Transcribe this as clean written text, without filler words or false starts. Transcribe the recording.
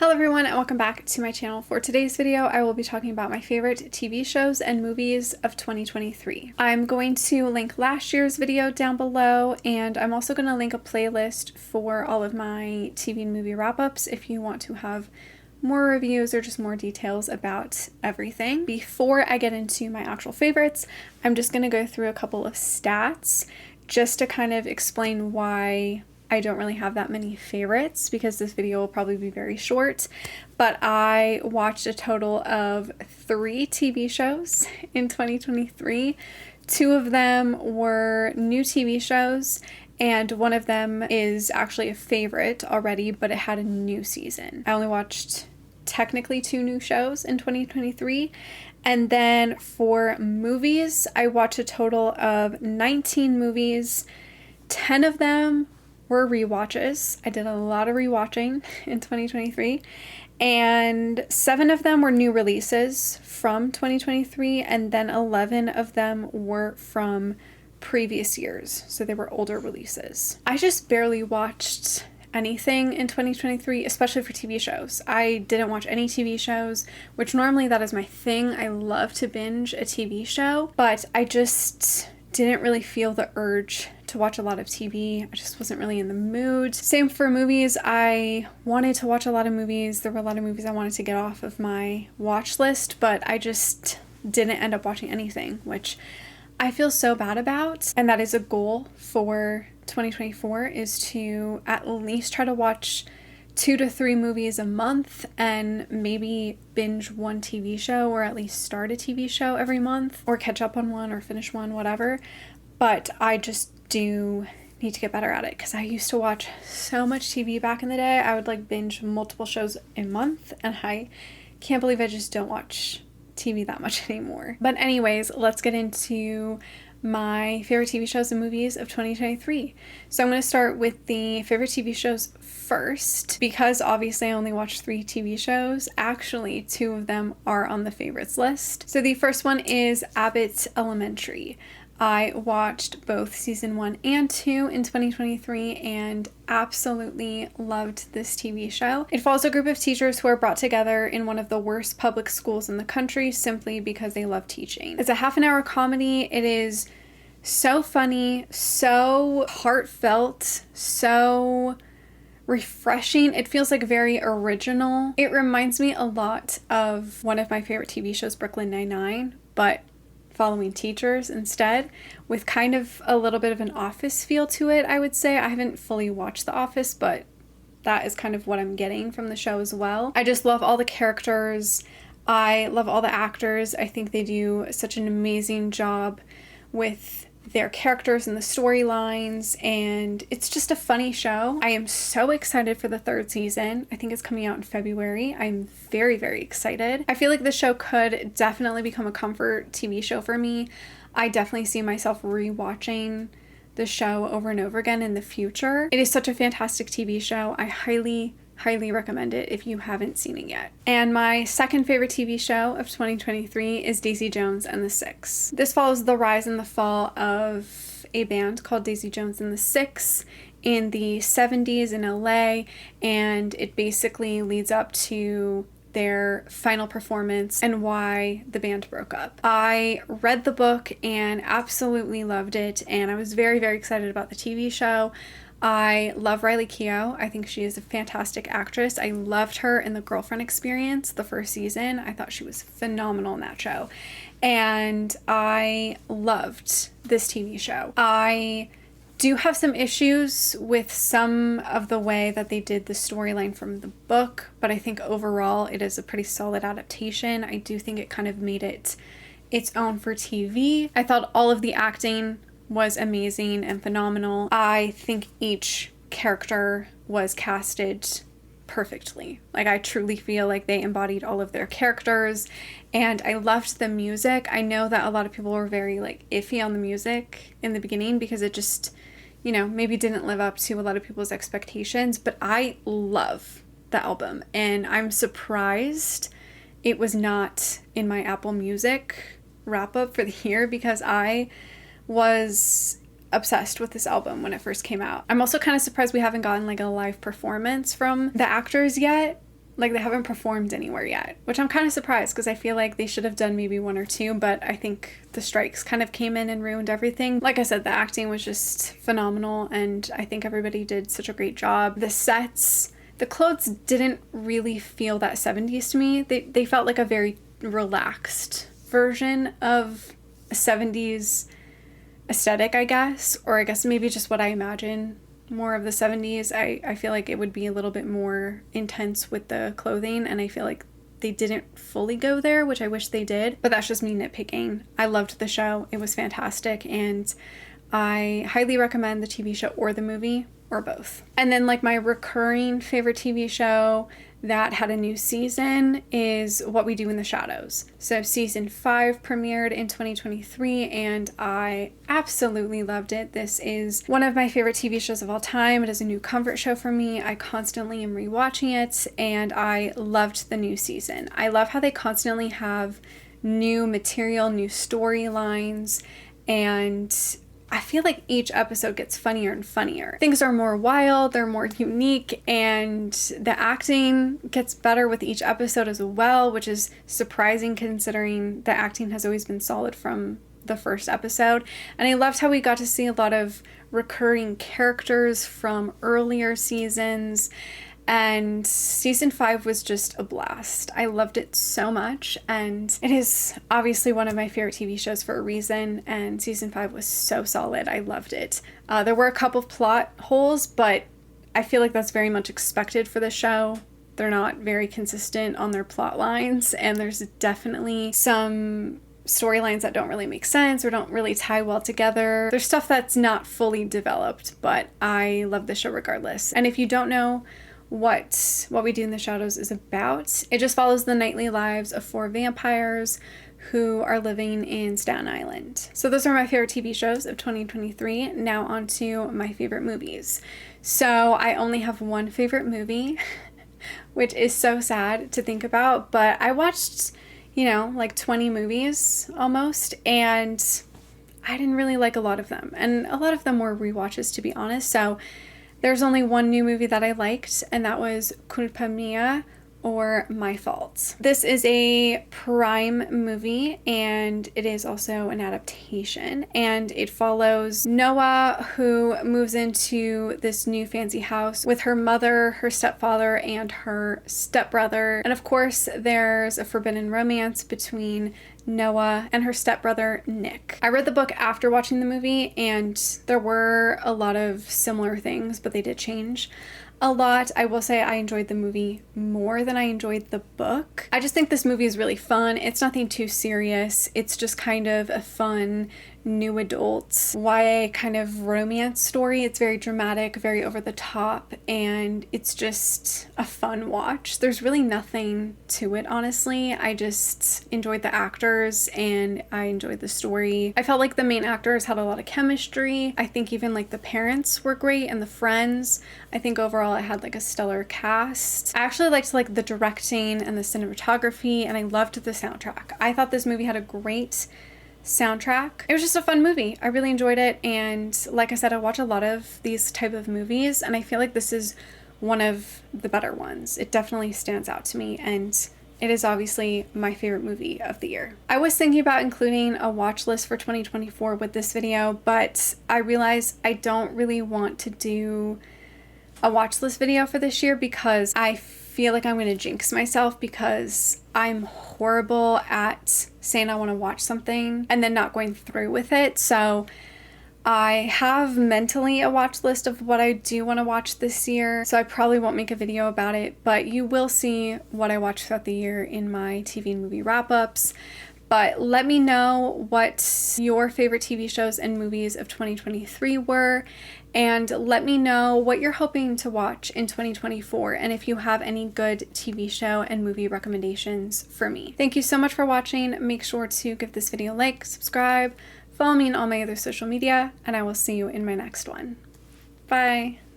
Hello everyone and welcome back to my channel. For today's video, I will be talking about my favorite TV shows and movies of 2023. I'm going to link last year's video down below, and I'm also going to link a playlist for all of my TV and movie wrap-ups if you want to have more reviews or just more details about everything. Before I get into my actual favorites, I'm just going to go through a couple of stats just to kind of explain why I don't really have that many favorites, because this video will probably be very short. But I watched a total of 3 TV shows in 2023. 2 of them were new TV shows, and one of them is actually a favorite already, but it had a new season. I only watched technically 2 new shows in 2023. And then for movies, I watched a total of 19 movies. 10 of them were rewatches. I did a lot of rewatching in 2023, and 7 of them were new releases from 2023, and then 11 of them were from previous years, so they were older releases. I just barely watched anything in 2023, especially for TV shows. I didn't watch any TV shows, which normally that is my thing. I love to binge a TV show, but I just didn't really feel the urge to watch a lot of TV. I just wasn't really in the mood. Same for movies. I wanted to watch a lot of movies. There were a lot of movies I wanted to get off of my watch list, but I just didn't end up watching anything, which I feel so bad about. And that is a goal for 2024, is to at least try to watch 2 to 3 movies a month and maybe binge 1 TV show, or at least start a TV show every month, or catch up on one or finish one, whatever. But I just do need to get better at it, because I used to watch so much TV back in the day. I would like binge multiple shows a month, and I can't believe I just don't watch TV that much anymore. But anyways, let's get into my favorite TV shows and movies of 2023. So I'm going to start with the favorite TV shows first, because obviously I only watched 3 TV shows. Actually, 2 of them are on the favorites list. So the first one is Abbott Elementary. I watched both season 1 and 2 in 2023 and absolutely loved this TV show. It follows a group of teachers who are brought together in one of the worst public schools in the country simply because they love teaching. It's a half-an-hour comedy. It is so funny, so heartfelt, so refreshing. It feels like very original. It reminds me a lot of one of my favorite TV shows, Brooklyn Nine-Nine, but following teachers instead, with kind of a little bit of an Office feel to it, I would say. I haven't fully watched The Office, but that is kind of what I'm getting from the show as well. I just love all the characters. I love all the actors. I think they do such an amazing job with their characters and the storylines, and it's just a funny show. I am so excited for the 3rd season. I think it's coming out in February. I'm very, very excited. I feel like the show could definitely become a comfort TV show for me. I definitely see myself rewatching the show over and over again in the future. It is such a fantastic TV show. I highly recommend it if you haven't seen it yet. And my second favorite TV show of 2023 is Daisy Jones and the Six. This follows the rise and the fall of a band called Daisy Jones and the Six in the 70s in LA, and it basically leads up to their final performance and why the band broke up. I read the book and absolutely loved it, and I was very, very excited about the TV show. I love Riley Keough. I think she is a fantastic actress. I loved her in The Girlfriend Experience, the 1st season. I thought she was phenomenal in that show. And I loved this TV show. I do have some issues with some of the way that they did the storyline from the book, but I think overall it is a pretty solid adaptation. I do think it kind of made it its own for TV. I thought all of the acting was amazing and phenomenal. I think each character was casted perfectly. Like, I truly feel like they embodied all of their characters, and I loved the music. I know that a lot of people were very like iffy on the music in the beginning because it just, you know, maybe didn't live up to a lot of people's expectations, but I love the album, and I'm surprised it was not in my Apple Music wrap up for the year, because I was obsessed with this album when it first came out. I'm also kind of surprised we haven't gotten like a live performance from the actors yet, like they haven't performed anywhere yet, which I'm kind of surprised because I feel like they should have done maybe one or two, but I think the strikes kind of came in and ruined everything. Like I said, the acting was just phenomenal, and I think everybody did such a great job. The sets, the clothes didn't really feel that 70s to me. They felt like a very relaxed version of a 70s aesthetic, I guess, or I guess maybe just what I imagine more of the 70s. I feel like it would be a little bit more intense with the clothing, and I feel like they didn't fully go there, which I wish they did, but that's just me nitpicking. I loved the show. It was fantastic, and I highly recommend the TV show or the movie, or both. And then like my recurring favorite TV show that had a new season is What We Do in the Shadows. So season 5 premiered in 2023 and I absolutely loved it. This is one of my favorite TV shows of all time. It is a new comfort show for me. I constantly am rewatching it and I loved the new season. I love how they constantly have new material, new storylines, and I feel like each episode gets funnier and funnier. Things are more wild, they're more unique, and the acting gets better with each episode as well, which is surprising considering the acting has always been solid from the first episode. And I loved how we got to see a lot of recurring characters from earlier seasons. And season 5 was just a blast. I loved it so much, and it is obviously one of my favorite TV shows for a reason, and season 5 was so solid. I loved it. There were a couple of plot holes, but I feel like that's very much expected for the show. They're not very consistent on their plot lines, and there's definitely some storylines that don't really make sense or don't really tie well together. There's stuff that's not fully developed, but I love the show regardless. And if you don't know what We Do in the Shadows is about, it just follows the nightly lives of 4 vampires who are living in Staten Island. So those are my favorite TV shows of 2023. Now on to my favorite movies. So I only have one favorite movie, which is so sad to think about, but I watched, like 20 movies almost, and I didn't really like a lot of them. And a lot of them were rewatches, to be honest. So there's only one new movie that I liked, and that was Culpa Mia, or My Fault. This is a Prime movie, and it is also an adaptation, and it follows Noah, who moves into this new fancy house with her mother, her stepfather, and her stepbrother. And of course, there's a forbidden romance between Noah and her stepbrother Nick. I read the book after watching the movie, and there were a lot of similar things, but they did change a lot. I will say I enjoyed the movie more than I enjoyed the book. I just think this movie is really fun. It's nothing too serious. It's just kind of a fun new adult YA kind of romance story. It's very dramatic, very over the top, and it's just a fun watch. There's really nothing to it, honestly. I just enjoyed the actors and I enjoyed the story. I felt like the main actors had a lot of chemistry. I think even like the parents were great and the friends. I think overall it had like a stellar cast. I actually liked like the directing and the cinematography, and I loved the soundtrack. I thought this movie had a great soundtrack. It was just a fun movie. I really enjoyed it, and like I said, I watch a lot of these type of movies, and I feel like this is one of the better ones. It definitely stands out to me, and it is obviously my favorite movie of the year. I was thinking about including a watch list for 2024 with this video, but I realized I don't really want to do a watch list video for this year because I feel like I'm going to jinx myself, because I'm horrible at saying I want to watch something and then not going through with it. So I have mentally a watch list of what I do want to watch this year, so I probably won't make a video about it, but you will see what I watch throughout the year in my TV and movie wrap-ups. But let me know what your favorite TV shows and movies of 2023 were, and let me know what you're hoping to watch in 2024, and if you have any good TV show and movie recommendations for me. Thank you so much for watching. Make sure to give this video a like, subscribe, follow me on all my other social media, and I will see you in my next one. Bye!